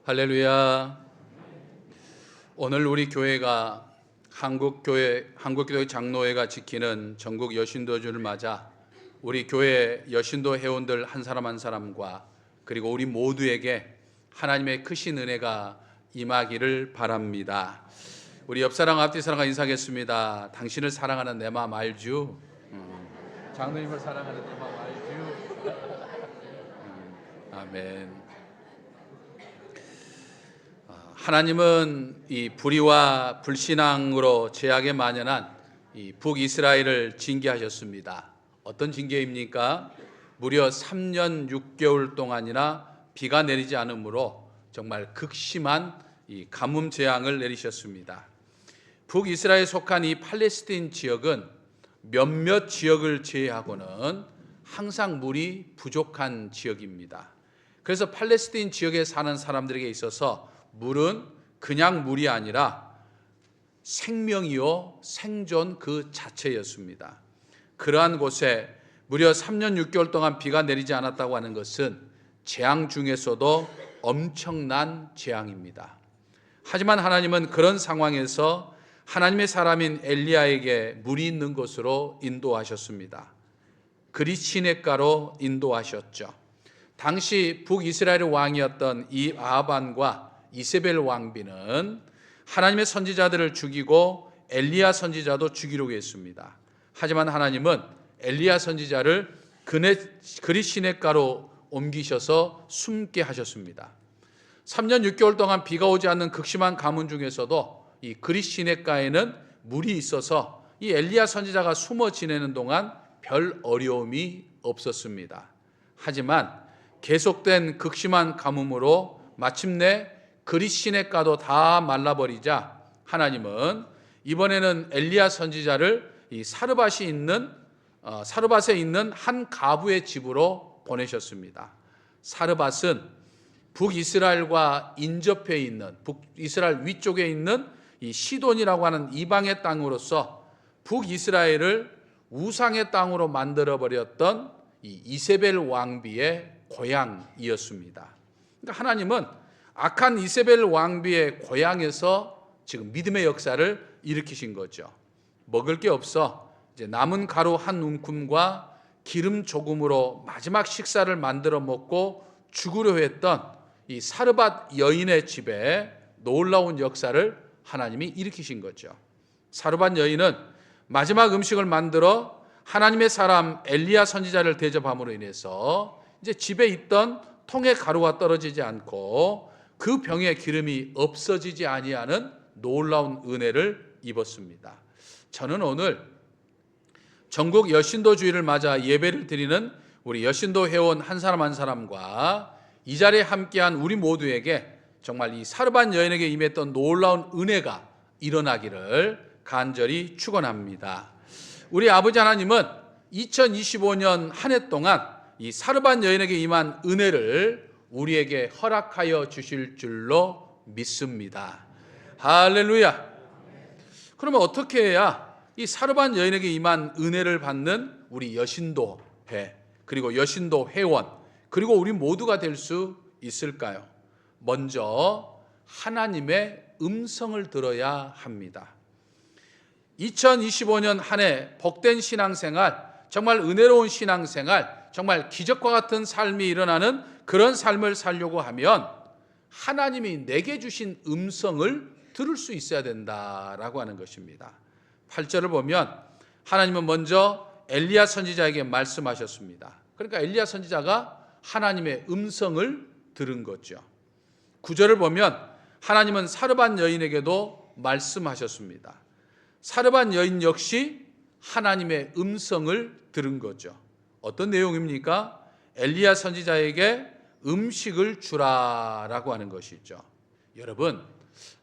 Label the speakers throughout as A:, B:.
A: 할렐루야. 오늘 우리 교회가 한국교회 장로회가 지키는 전국 여신도주를 맞아 우리 교회 여신도 회원들 한 사람 한 사람과 그리고 우리 모두에게 하나님의 크신 은혜가 임하기를 바랍니다. 우리 옆사람 앞뒤 사람과 인사하겠습니다. 당신을 사랑하는 내 마음 알주? 장로님을 사랑하는 내 마음 알주? 아멘. 하나님은 이 불의와 불신앙으로 죄악에 만연한 이 북이스라엘을 징계하셨습니다. 어떤 징계입니까? 무려 3년 6개월 동안이나 비가 내리지 않으므로 정말 극심한 이 가뭄 재앙을 내리셨습니다. 북이스라엘에 속한 이 팔레스틴 지역은 몇몇 지역을 제외하고는 항상 물이 부족한 지역입니다. 그래서 팔레스틴 지역에 사는 사람들에게 있어서 물은 그냥 물이 아니라 생명이요 생존 그 자체였습니다. 그러한 곳에 무려 3년 6개월 동안 비가 내리지 않았다고 하는 것은 재앙 중에서도 엄청난 재앙입니다. 하지만 하나님은 그런 상황에서 하나님의 사람인 엘리야에게 물이 있는 곳으로 인도하셨습니다. 그리시네가로 인도하셨죠. 당시 북이스라엘 왕이었던 이 아합과 이세벨 왕비는 하나님의 선지자들을 죽이고 엘리야 선지자도 죽이려고 했습니다. 하지만 하나님은 엘리야 선지자를 그리시네가로 옮기셔서 숨게 하셨습니다. 3년 6개월 동안 비가 오지 않는 극심한 가뭄 중에서도 이 그리시네가에는 물이 있어서 이 엘리야 선지자가 숨어 지내는 동안 별 어려움이 없었습니다. 하지만 계속된 극심한 가뭄으로 마침내 그리시네가도 다 말라버리자 하나님은 이번에는 엘리야 선지자를 이 사르밧에 있는 한 가부의 집으로 보내셨습니다. 사르밧은 북이스라엘과 인접해 있는 북이스라엘 위쪽에 있는 이 시돈이라고 하는 이방의 땅으로서 북이스라엘을 우상의 땅으로 만들어 버렸던 이 이세벨 왕비의 고향이었습니다. 그러니까 하나님은 악한 이세벨 왕비의 고향에서 지금 믿음의 역사를 일으키신 거죠. 먹을 게 없어 이제 남은 가루 한 움큼과 기름 조금으로 마지막 식사를 만들어 먹고 죽으려 했던 이 사르밧 여인의 집에 놀라운 역사를 하나님이 일으키신 거죠. 사르밧 여인은 마지막 음식을 만들어 하나님의 사람 엘리야 선지자를 대접함으로 인해서 이제 집에 있던 통의 가루가 떨어지지 않고 그 병의 기름이 없어지지 아니하는 놀라운 은혜를 입었습니다. 저는 오늘 전국 여신도주의를 맞아 예배를 드리는 우리 여신도 회원 한 사람 한 사람과 이 자리에 함께한 우리 모두에게 정말 이 사르밧 여인에게 임했던 놀라운 은혜가 일어나기를 간절히 축원합니다. 우리 아버지 하나님은 2025년 한 해 동안 이 사르밧 여인에게 임한 은혜를 우리에게 허락하여 주실 줄로 믿습니다. 할렐루야. 그러면 어떻게 해야 이 사르밧 여인에게 임한 은혜를 받는 우리 여신도회 그리고 여신도 회원 그리고 우리 모두가 될 수 있을까요? 먼저 하나님의 음성을 들어야 합니다. 2025년 한 해 복된 신앙생활, 정말 은혜로운 신앙생활, 정말 기적과 같은 삶이 일어나는 그런 삶을 살려고 하면 하나님이 내게 주신 음성을 들을 수 있어야 된다라고 하는 것입니다. 8절을 보면 하나님은 먼저 엘리야 선지자에게 말씀하셨습니다. 그러니까 엘리야 선지자가 하나님의 음성을 들은 거죠. 9절을 보면 하나님은 사르밧 여인에게도 말씀하셨습니다. 사르밧 여인 역시 하나님의 음성을 들은 거죠. 어떤 내용입니까? 엘리야 선지자에게 음식을 주라라고 하는 것이죠. 여러분,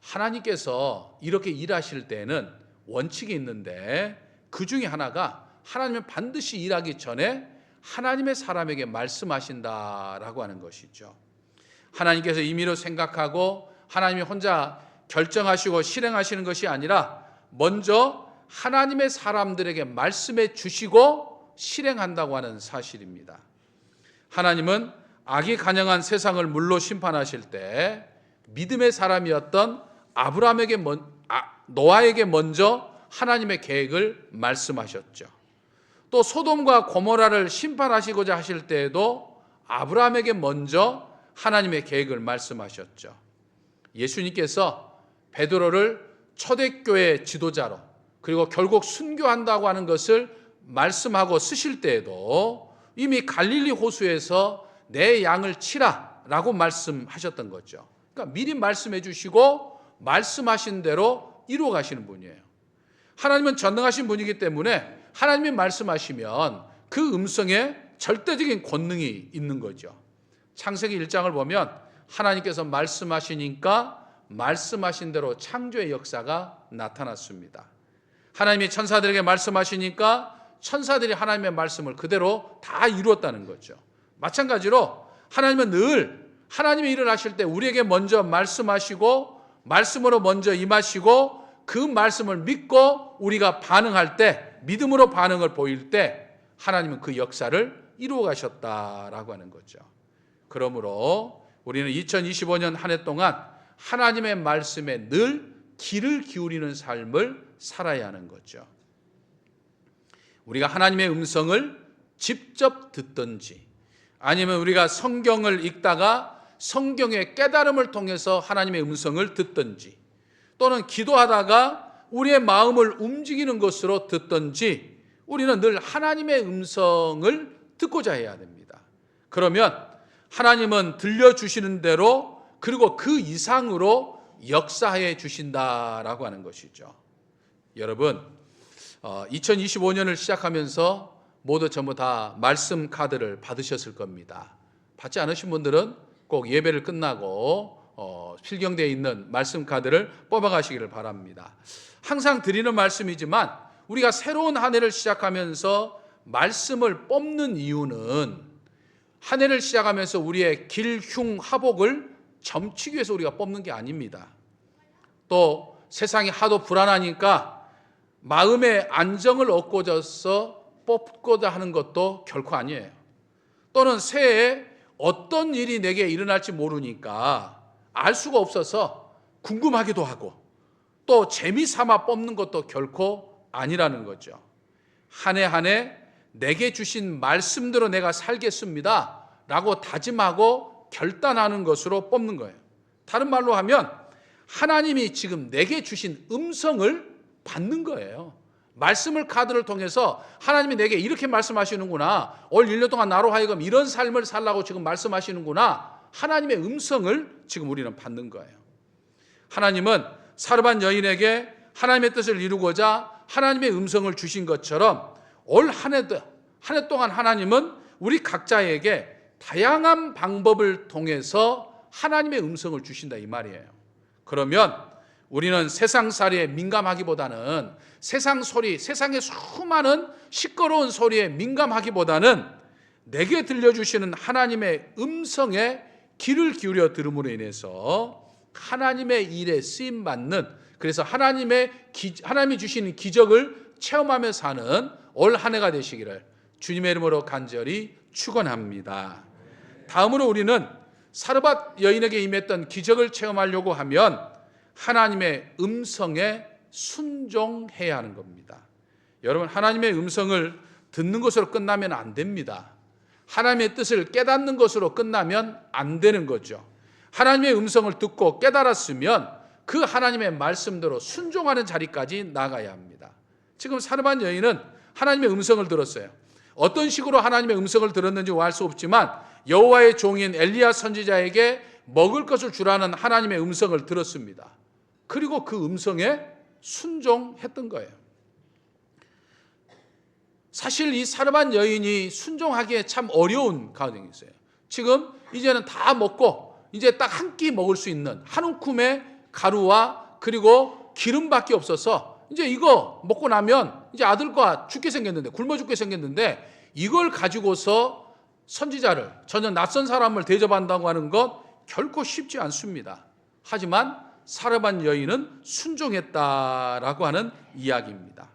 A: 하나님께서 이렇게 일하실 때는 원칙이 있는데 그 중에 하나가 하나님은 반드시 일하기 전에 하나님의 사람에게 말씀하신다라고 하는 것이죠. 하나님께서 임의로 생각하고 하나님이 혼자 결정하시고 실행하시는 것이 아니라 먼저 하나님의 사람들에게 말씀해 주시고 실행한다고 하는 사실입니다. 하나님은 악이 간영한 세상을 물로 심판하실 때 믿음의 사람이었던 노아에게 먼저 하나님의 계획을 말씀하셨죠. 또 소돔과 고모라를 심판하시고자 하실 때에도 아브라함에게 먼저 하나님의 계획을 말씀하셨죠. 예수님께서 베드로를 초대교회 지도자로 그리고 결국 순교한다고 하는 것을 말씀하고 쓰실 때에도 이미 갈릴리 호수에서 내 양을 치라 라고 말씀하셨던 거죠. 그러니까 미리 말씀해 주시고 말씀하신 대로 이루어 가시는 분이에요. 하나님은 전능하신 분이기 때문에 하나님이 말씀하시면 그 음성에 절대적인 권능이 있는 거죠. 창세기 1장을 보면 하나님께서 말씀하시니까 말씀하신 대로 창조의 역사가 나타났습니다. 하나님이 천사들에게 말씀하시니까 천사들이 하나님의 말씀을 그대로 다 이루었다는 거죠. 마찬가지로 하나님은 늘 하나님의 일을 하실 때 우리에게 먼저 말씀하시고 말씀으로 먼저 임하시고 그 말씀을 믿고 우리가 반응할 때, 믿음으로 반응을 보일 때 하나님은 그 역사를 이루어 가셨다라고 하는 거죠. 그러므로 우리는 2025년 한 해 동안 하나님의 말씀에 늘 귀를 기울이는 삶을 살아야 하는 거죠. 우리가 하나님의 음성을 직접 듣든지 아니면 우리가 성경을 읽다가 성경의 깨달음을 통해서 하나님의 음성을 듣든지 또는 기도하다가 우리의 마음을 움직이는 것으로 듣든지 우리는 늘 하나님의 음성을 듣고자 해야 됩니다. 그러면 하나님은 들려주시는 대로 그리고 그 이상으로 역사해 주신다라고 하는 것이죠. 여러분 2025년을 시작하면서 모두 전부 다 말씀 카드를 받으셨을 겁니다. 받지 않으신 분들은 꼭 예배를 끝나고 필경되어 있는 말씀 카드를 뽑아가시기를 바랍니다. 항상 드리는 말씀이지만 우리가 새로운 한 해를 시작하면서 말씀을 뽑는 이유는 한 해를 시작하면서 우리의 길흉하복을 점치기 위해서 우리가 뽑는 게 아닙니다. 또 세상이 하도 불안하니까 마음의 안정을 얻고자 뽑고자 하는 것도 결코 아니에요. 또는 새해에 어떤 일이 내게 일어날지 모르니까 알 수가 없어서 궁금하기도 하고 또 재미삼아 뽑는 것도 결코 아니라는 거죠. 한 해 한 해 내게 주신 말씀대로 내가 살겠습니다 라고 다짐하고 결단하는 것으로 뽑는 거예요. 다른 말로 하면 하나님이 지금 내게 주신 음성을 받는 거예요. 말씀을 카드를 통해서 하나님이 내게 이렇게 말씀하시는구나, 올 1년 동안 나로 하여금 이런 삶을 살라고 지금 말씀하시는구나, 하나님의 음성을 지금 우리는 받는 거예요. 하나님은 사르밧 여인에게 하나님의 뜻을 이루고자 하나님의 음성을 주신 것처럼 올 한 해 동안 하나님은 우리 각자에게 다양한 방법을 통해서 하나님의 음성을 주신다 이 말이에요. 그러면 우리는 세상살이에 민감하기보다는 세상 소리, 세상의 수많은 시끄러운 소리에 민감하기보다는 내게 들려주시는 하나님의 음성에 귀를 기울여 들음으로 인해서 하나님의 일에 쓰임받는, 그래서 하나님이 주시는 기적을 체험하며 사는 올 한 해가 되시기를 주님의 이름으로 간절히 축원합니다. 다음으로 우리는 사르밧 여인에게 임했던 기적을 체험하려고 하면 하나님의 음성에 순종해야 하는 겁니다. 여러분, 하나님의 음성을 듣는 것으로 끝나면 안 됩니다. 하나님의 뜻을 깨닫는 것으로 끝나면 안 되는 거죠. 하나님의 음성을 듣고 깨달았으면 그 하나님의 말씀대로 순종하는 자리까지 나가야 합니다. 지금 사르밧 여인은 하나님의 음성을 들었어요. 어떤 식으로 하나님의 음성을 들었는지 알 수 없지만 여호와의 종인 엘리야 선지자에게 먹을 것을 주라는 하나님의 음성을 들었습니다. 그리고 그 음성에 순종했던 거예요. 사실 이 사르밧 여인이 순종하기에 참 어려운 과정이 있어요. 지금 이제는 다 먹고 이제 딱 한 끼 먹을 수 있는 한 움큼의 가루와 그리고 기름밖에 없어서 이제 이거 먹고 나면 이제 아들과 죽게 생겼는데, 굶어 죽게 생겼는데 이걸 가지고서 선지자를, 전혀 낯선 사람을 대접한다고 하는 것 결코 쉽지 않습니다. 하지만 사르밧 여인은 순종했다라고 하는 이야기입니다.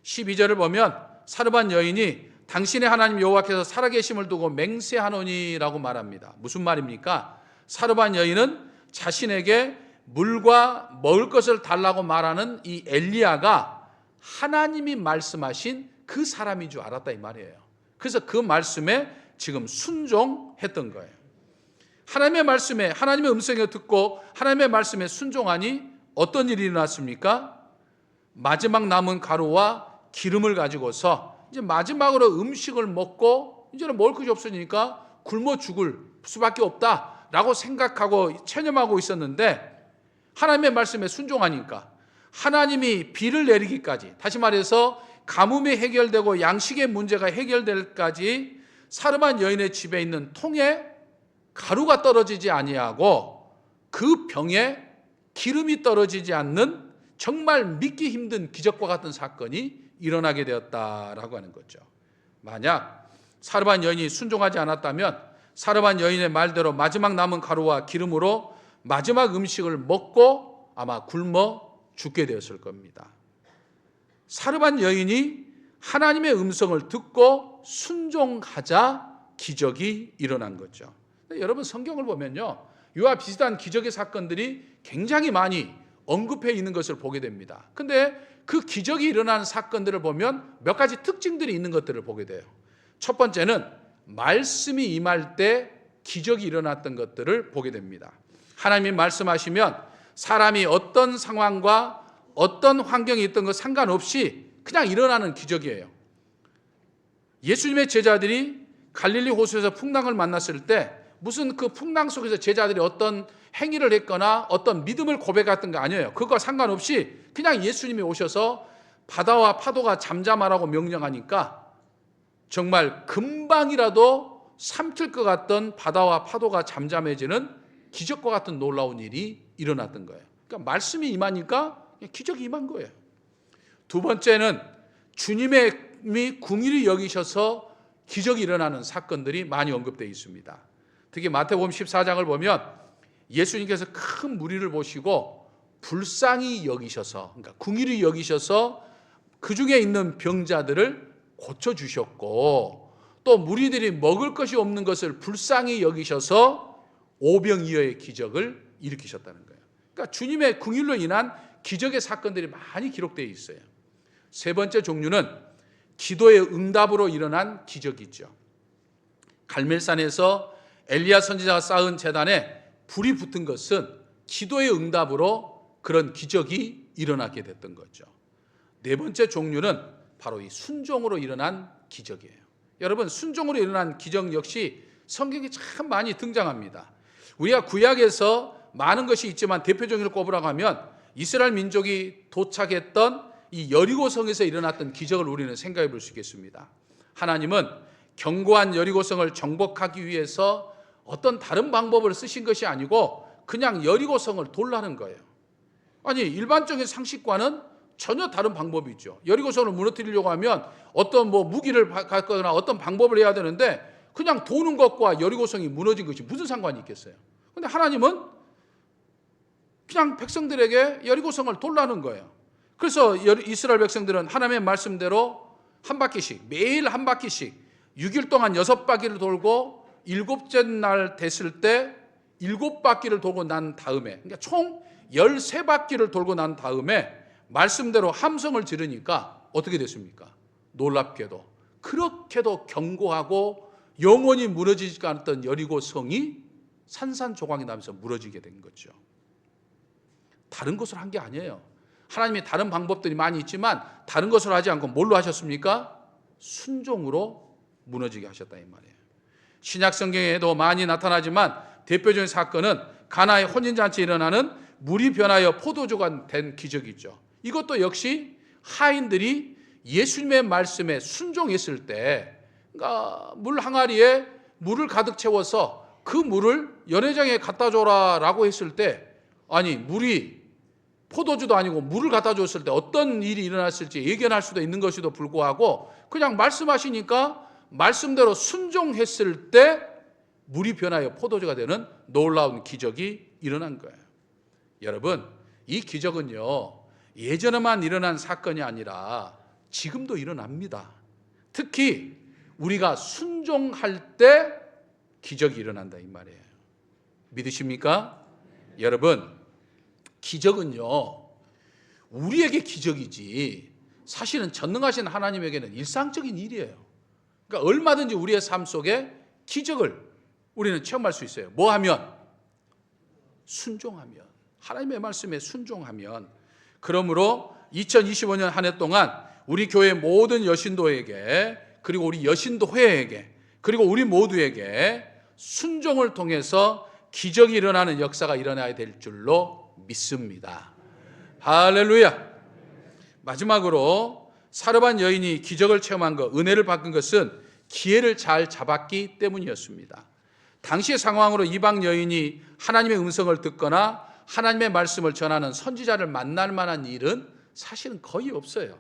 A: 12절을 보면 사르밧 여인이 당신의 하나님 여호와께서 살아계심을 두고 맹세하노니라고 말합니다. 무슨 말입니까? 사르밧 여인은 자신에게 물과 먹을 것을 달라고 말하는 이 엘리야가 하나님이 말씀하신 그 사람인 줄 알았다 이 말이에요. 그래서 그 말씀에 지금 순종했던 거예요. 하나님의 말씀에, 하나님의 음성을 듣고 하나님의 말씀에 순종하니 어떤 일이 일어났습니까? 마지막 남은 가루와 기름을 가지고서 이제 마지막으로 음식을 먹고 이제는 먹을 것이 없으니까 굶어 죽을 수밖에 없다라고 생각하고 체념하고 있었는데, 하나님의 말씀에 순종하니까 하나님이 비를 내리기까지, 다시 말해서 가뭄이 해결되고 양식의 문제가 해결될 때까지 사르반 여인의 집에 있는 통에 가루가 떨어지지 아니하고 그 병에 기름이 떨어지지 않는 정말 믿기 힘든 기적과 같은 사건이 일어나게 되었다라고 하는 거죠. 만약 사르반 여인이 순종하지 않았다면 사르반 여인의 말대로 마지막 남은 가루와 기름으로 마지막 음식을 먹고 아마 굶어 죽게 되었을 겁니다. 사르반 여인이 하나님의 음성을 듣고 순종하자 기적이 일어난 거죠. 여러분, 성경을 보면요, 이와 비슷한 기적의 사건들이 굉장히 많이 언급해 있는 것을 보게 됩니다. 근데 그 기적이 일어나는 사건들을 보면 몇 가지 특징들이 있는 것들을 보게 돼요. 첫 번째는 말씀이 임할 때 기적이 일어났던 것들을 보게 됩니다. 하나님이 말씀하시면 사람이 어떤 상황과 어떤 환경에 있던 것 상관없이 그냥 일어나는 기적이에요. 예수님의 제자들이 갈릴리 호수에서 풍랑을 만났을 때 무슨 그 풍랑 속에서 제자들이 어떤 행위를 했거나 어떤 믿음을 고백했던 거 아니에요. 그거 상관없이 그냥 예수님이 오셔서 바다와 파도가 잠잠하라고 명령하니까 정말 금방이라도 삼킬 것 같던 바다와 파도가 잠잠해지는 기적과 같은 놀라운 일이 일어났던 거예요. 그러니까 말씀이 임하니까 기적이 임한 거예요. 두 번째는 주님이 궁일이 여기셔서 기적이 일어나는 사건들이 많이 언급되어 있습니다. 특히 마태복음 14장을 보면 예수님께서 큰 무리를 보시고 불쌍히 여기셔서, 그러니까 궁일이 여기셔서 그 중에 있는 병자들을 고쳐주셨고, 또 무리들이 먹을 것이 없는 것을 불쌍히 여기셔서 오병이어의 기적을 일으키셨다는 거예요. 그러니까 주님의 궁일로 인한 기적의 사건들이 많이 기록되어 있어요. 세 번째 종류는 기도의 응답으로 일어난 기적이죠. 갈멜산에서 엘리야 선지자가 쌓은 제단에 불이 붙은 것은 기도의 응답으로 그런 기적이 일어나게 됐던 거죠. 네 번째 종류는 바로 이 순종으로 일어난 기적이에요. 여러분, 순종으로 일어난 기적 역시 성경에 참 많이 등장합니다. 우리가 구약에서 많은 것이 있지만 대표적인 걸 꼽으라고 하면 이스라엘 민족이 도착했던 이 여리고성에서 일어났던 기적을 우리는 생각해 볼 수 있겠습니다. 하나님은 견고한 여리고성을 정복하기 위해서 어떤 다른 방법을 쓰신 것이 아니고 그냥 여리고성을 돌라는 거예요. 아니, 일반적인 상식과는 전혀 다른 방법이 있죠. 여리고성을 무너뜨리려고 하면 어떤 무기를 갖거나 어떤 방법을 해야 되는데 그냥 도는 것과 여리고성이 무너진 것이 무슨 상관이 있겠어요. 그런데 하나님은 그냥 백성들에게 여리고성을 돌라는 거예요. 그래서 이스라엘 백성들은 하나님의 말씀대로 한 바퀴씩, 매일 한 바퀴씩 6일 동안 6바퀴를 돌고 7째 날 됐을 때 7바퀴를 돌고 난 다음에, 그러니까 총 13바퀴를 돌고 난 다음에 말씀대로 함성을 지르니까 어떻게 됐습니까? 놀랍게도 그렇게도 견고하고 영원히 무너지지 않았던 여리고성이 산산조각이 나면서 무너지게 된 거죠. 다른 것을 한 게 아니에요. 하나님이 다른 방법들이 많이 있지만 다른 것을 하지 않고 뭘로 하셨습니까? 순종으로 무너지게 하셨다 이 말이에요. 신약 성경에도 많이 나타나지만 대표적인 사건은 가나의 혼인잔치에 일어나는 물이 변하여 포도주가 된 기적이죠. 이것도 역시 하인들이 예수님의 말씀에 순종했을 때, 그러니까 물 항아리에 물을 가득 채워서 그 물을 연회장에 갖다 줘라라고 했을 때, 아니 물이 포도주도 아니고 물을 갖다 줬을 때 어떤 일이 일어났을지 예견할 수도 있는 것에도 불구하고 그냥 말씀하시니까 말씀대로 순종했을 때 물이 변하여 포도주가 되는 놀라운 기적이 일어난 거예요. 여러분, 이 기적은요 예전에만 일어난 사건이 아니라 지금도 일어납니다. 특히 우리가 순종할 때 기적이 일어난다 이 말이에요. 믿으십니까? 여러분, 기적은요, 우리에게 기적이지 사실은 전능하신 하나님에게는 일상적인 일이에요. 그러니까 얼마든지 우리의 삶 속에 기적을 우리는 체험할 수 있어요. 뭐 하면? 순종하면, 하나님의 말씀에 순종하면. 그러므로 2025년 한 해 동안 우리 교회 모든 여신도에게, 그리고 우리 여신도회에게, 그리고 우리 모두에게 순종을 통해서 기적이 일어나는 역사가 일어나야 될 줄로 믿습니다. 할렐루야. 마지막으로 사르반 여인이 기적을 체험한 것, 은혜를 받은 것은 기회를 잘 잡았기 때문이었습니다. 당시의 상황으로 이방 여인이 하나님의 음성을 듣거나 하나님의 말씀을 전하는 선지자를 만날 만한 일은 사실은 거의 없어요.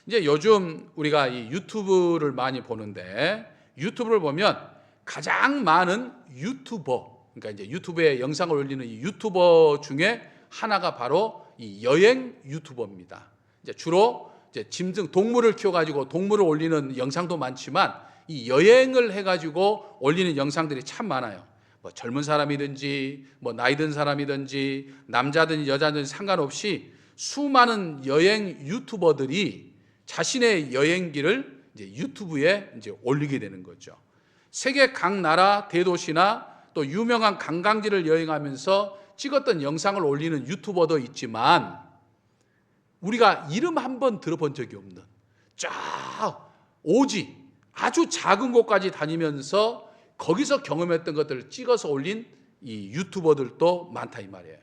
A: 이제 요즘 우리가 이 유튜브를 많이 보는데, 유튜브를 보면 가장 많은 유튜버, 그러니까 이제 유튜브에 영상을 올리는 이 유튜버 중에 하나가 바로 이 여행 유튜버입니다. 이제 주로 이제 짐승 동물을 키워가지고 동물을 올리는 영상도 많지만 이 여행을 해가지고 올리는 영상들이 참 많아요. 뭐 젊은 사람이든지 뭐 나이 든 사람이든지 남자든 여자든 상관없이 수많은 여행 유튜버들이 자신의 여행기를 이제 유튜브에 이제 올리게 되는 거죠. 세계 각 나라 대도시나 또 유명한 관광지를 여행하면서 찍었던 영상을 올리는 유튜버도 있지만 우리가 이름 한번 들어본 적이 없는, 오직 아주 작은 곳까지 다니면서 거기서 경험했던 것들을 찍어서 올린 이 유튜버들도 많다 이 말이에요.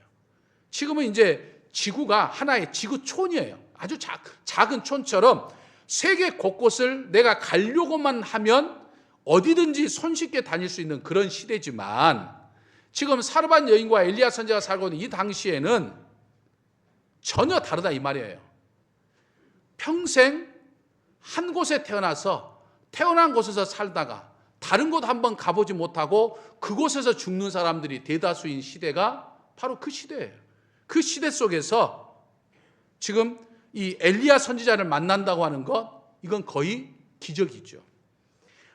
A: 지금은 이제 지구가 하나의 지구촌이에요. 아주 작은 촌처럼 세계 곳곳을 내가 가려고만 하면 어디든지 손쉽게 다닐 수 있는 그런 시대지만, 지금 사르반 여인과 엘리야 선지자가 살고 있는 이 당시에는 전혀 다르다 이 말이에요. 평생 한 곳에 태어나서 태어난 곳에서 살다가 다른 곳 한번 가보지 못하고 그곳에서 죽는 사람들이 대다수인 시대가 바로 그 시대예요. 그 시대 속에서 지금 이 엘리야 선지자를 만난다고 하는 것, 이건 거의 기적이죠.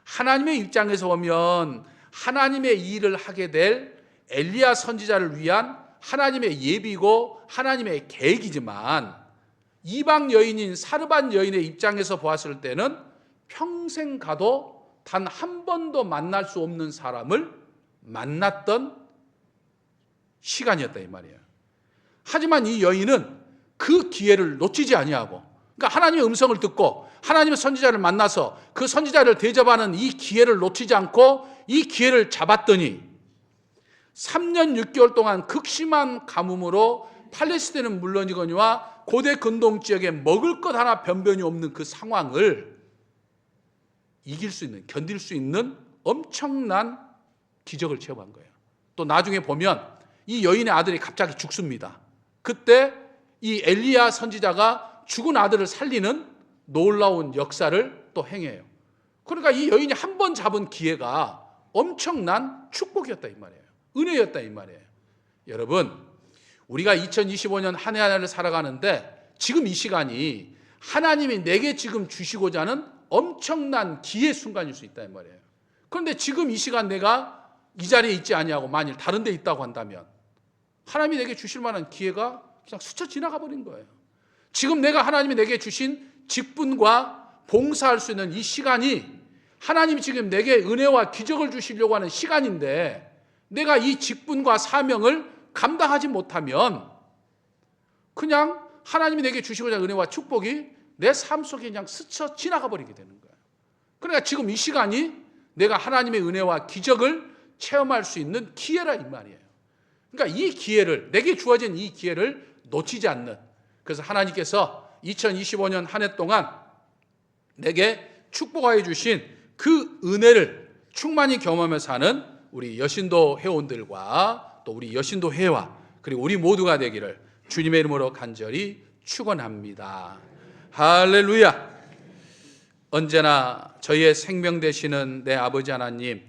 A: 하나님의 입장에서 보면 하나님의 일을 하게 될 엘리야 선지자를 위한 하나님의 예비고 하나님의 계획이지만, 이방 여인인 사르반 여인의 입장에서 보았을 때는 평생 가도 단 한 번도 만날 수 없는 사람을 만났던 시간이었다 이 말이에요. 하지만 이 여인은 그 기회를 놓치지 아니하고, 그러니까 하나님의 음성을 듣고 하나님의 선지자를 만나서 그 선지자를 대접하는 이 기회를 놓치지 않고 이 기회를 잡았더니 3년 6개월 동안 극심한 가뭄으로 팔레스타인은 물론이거니와 고대 근동 지역에 먹을 것 하나 변변이 없는 그 상황을 이길 수 있는, 견딜 수 있는 엄청난 기적을 체험한 거예요. 또 나중에 보면 이 여인의 아들이 갑자기 죽습니다. 그때 이 엘리야 선지자가 죽은 아들을 살리는 놀라운 역사를 또 행해요. 그러니까 이 여인이 한 번 잡은 기회가 엄청난 축복이었다 이 말이에요. 은혜였다 이 말이에요. 여러분, 우리가 2025년 한 해 한 해를 살아가는데 지금 이 시간이 하나님이 내게 지금 주시고자 하는 엄청난 기회 순간일 수 있다 이 말이에요. 그런데 지금 이 시간 내가 이 자리에 있지 아니하고 만일 다른 데 있다고 한다면 하나님이 내게 주실 만한 기회가 그냥 스쳐 지나가 버린 거예요. 지금 내가 하나님이 내게 주신 직분과 봉사할 수 있는 이 시간이 하나님이 지금 내게 은혜와 기적을 주시려고 하는 시간인데, 내가 이 직분과 사명을 감당하지 못하면 그냥 하나님이 내게 주시고자 하는 은혜와 축복이 내 삶 속에 그냥 스쳐 지나가 버리게 되는 거예요. 그러니까 지금 이 시간이 내가 하나님의 은혜와 기적을 체험할 수 있는 기회라 이 말이에요. 그러니까 이 기회를, 내게 주어진 이 기회를 놓치지 않는, 그래서 하나님께서 2025년 한 해 동안 내게 축복하여 주신 그 은혜를 충만히 경험하며 사는 우리 여신도 회원들과 또 우리 여신도 회와 그리고 우리 모두가 되기를 주님의 이름으로 간절히 축원합니다. 할렐루야. 언제나 저희의 생명 되시는 내 아버지 하나님,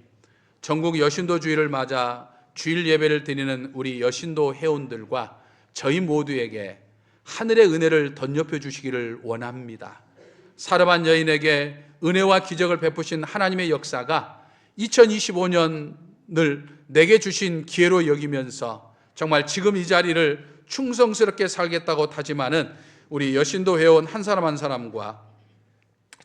A: 전국 여신도 주일을 맞아 주일 예배를 드리는 우리 여신도 회원들과 저희 모두에게 하늘의 은혜를 덧nhập 주시기를 원합니다. 사르반 여인에게 은혜와 기적을 베푸신 하나님의 역사가 2025년을 내게 주신 기회로 여기면서 정말 지금 이 자리를 충성스럽게 살겠다고 다짐하는 우리 여신도 회원 한 사람 한 사람과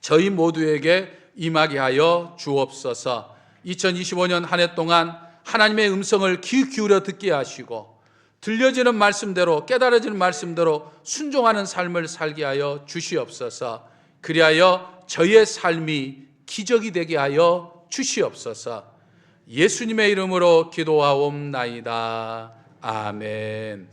A: 저희 모두에게 임하게 하여 주옵소서. 2025년 한 해 동안 하나님의 음성을 귀 기울여 듣게 하시고 들려지는 말씀대로, 깨달아지는 말씀대로 순종하는 삶을 살게 하여 주시옵소서. 그리하여 저희의 삶이 기적이 되게 하여 주시옵소서. 예수님의 이름으로 기도하옵나이다. 아멘.